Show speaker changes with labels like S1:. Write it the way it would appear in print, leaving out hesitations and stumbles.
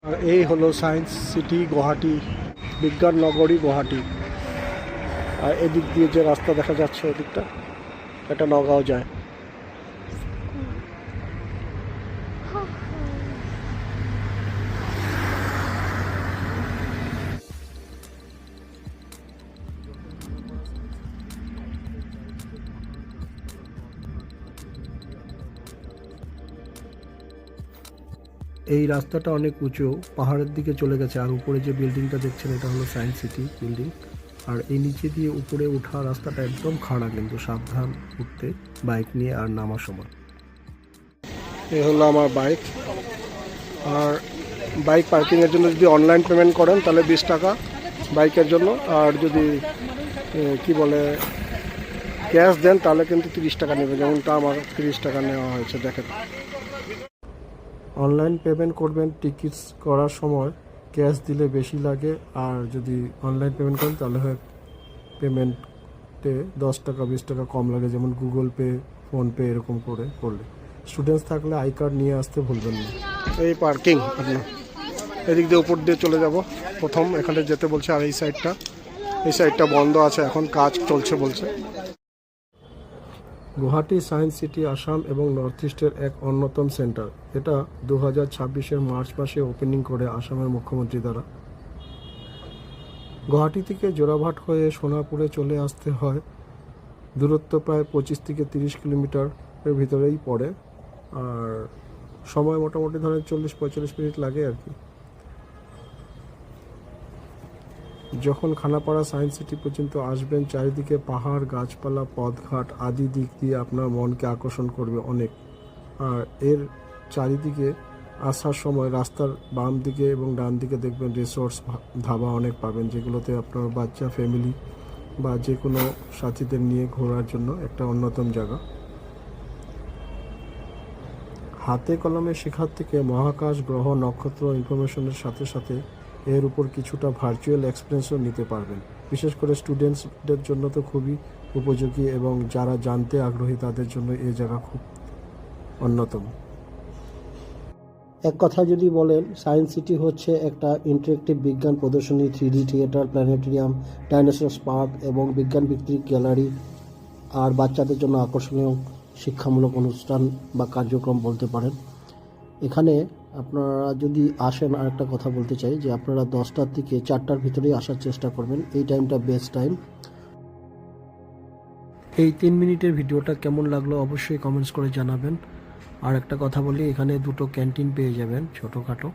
S1: আর এই হলো science city Guwahati, বিজ্ঞান নগরী গুয়াহাটি। আর এদিক দিয়ে যে রাস্তা দেখা যাচ্ছে ওদিকটা, এটা নগাঁও যায়। এই রাস্তাটা অনেক উঁচু, পাহাড়ের দিকে চলে গেছে। আর উপরে যে বিল্ডিংটা দেখছেন এটা হলো সায়েন্স সিটি বিল্ডিং। আর এই নিচে দিয়ে উপরে ওঠা রাস্তাটা একদম খাড়া, কিন্তু সাবধান উঠতে বাইক নিয়ে আর নামার সময়। এই হলো আমার বাইক। আর বাইক পার্কিংয়ের জন্য যদি অনলাইন পেমেন্ট করেন তাহলে 20 টাকা বাইকের জন্য, আর যদি কি বলে ক্যাশ দেন তাহলে কিন্তু 30 টাকা নেবে, যেমনটা আমার 30 টাকা নেওয়া হয়েছে। দেখেন, অনলাইন পেমেন্ট করবেন টিকিটস করার সময়, ক্যাশ দিলে বেশি লাগে। আর যদি অনলাইন পেমেন্ট করেন তাহলে হয় পেমেন্টে 10 টাকা 20 টাকা কম লাগে, যেমন গুগল পে, ফোনপে এরকম করে করলে। স্টুডেন্টস থাকলে আই কার্ড নিয়ে আসতে ভুলবেন না। এই পার্কিং আপনার এদিক দিয়ে উপর দিয়ে চলে যাব। প্রথম এখানে যেতে বলছে, আর এই সাইডটা বন্ধ আছে, এখন কাজ চলছে বলছে। গুয়াহাটি সায়েন্স সিটি আসাম এবং নর্থ ইস্টের এক অন্যতম সেন্টার। এটা 2026-এর মার্চ মাসে ওপেনিং করে আসামের মুখ্যমন্ত্রী দ্বারা। গুয়াহাটি থেকে জোড়াভাট হয়ে সোনাপুরে চলে আসতে হয়। দূরত্ব প্রায় 25 থেকে 30 কিলোমিটারের ভিতরেই পড়ে। আর সময় মোটামুটি ধরেন 40-45 মিনিট লাগে আর কি। যখন খানাপাড়া সায়েন্স সিটি পর্যন্ত আসবেন, চারিদিকে পাহাড়, গাছপালা, পথঘাট আদি দিক দিয়ে আপনার মনকে আকর্ষণ করবে অনেক। আর এর চারিদিকে আসার সময় রাস্তার বাম দিকে এবং ডান দিকে দেখবেন রিসোর্টস, ধাবা অনেক পাবেন, যেগুলোতে আপনার বাচ্চা, ফ্যামিলি বা যে কোনো সাথীদের নিয়ে ঘোরার জন্য একটা অন্যতম জায়গা। হাতে কলমে শেখার থেকে মহাকাশ, গ্রহ, নক্ষত্র ইনফরমেশনের সাথে সাথে এর উপর কিছুটা ভার্চুয়াল এক্সপিরিয়েন্সও নিতে পারবেন। বিশেষ করে স্টুডেন্টসদের জন্য তো খুবই উপযোগী, এবং যারা জানতে আগ্রহী তাদের জন্য এই জায়গা খুব অন্যতম। এক কথা যদি বলেন, সায়েন্স সিটি হচ্ছে একটা ইন্টারেক্টিভ বিজ্ঞান প্রদর্শনী, 3D theatre, planetarium, dinosaur park এবং বিজ্ঞান ভিত্তিক গ্যালারি, আর বাচ্চাদের জন্য আকর্ষণীয় শিক্ষামূলক অনুষ্ঠান বা কার্যক্রম বলতে পারেন। এখানে আপনারা যদি আসেন, আর একটা কথা বলতে চাই যে আপনারা 10টার থেকে 4টার ভিতরেই আসার চেষ্টা করবেন, এই টাইমটা বেস্ট টাইম। এই 3 মিনিটের ভিডিওটা কেমন লাগলো অবশ্যই কমেন্টস করে জানাবেন। আর একটা কথা বলি, এখানে দুটো ক্যান্টিন পেয়ে যাবেন ছোটোখাটো।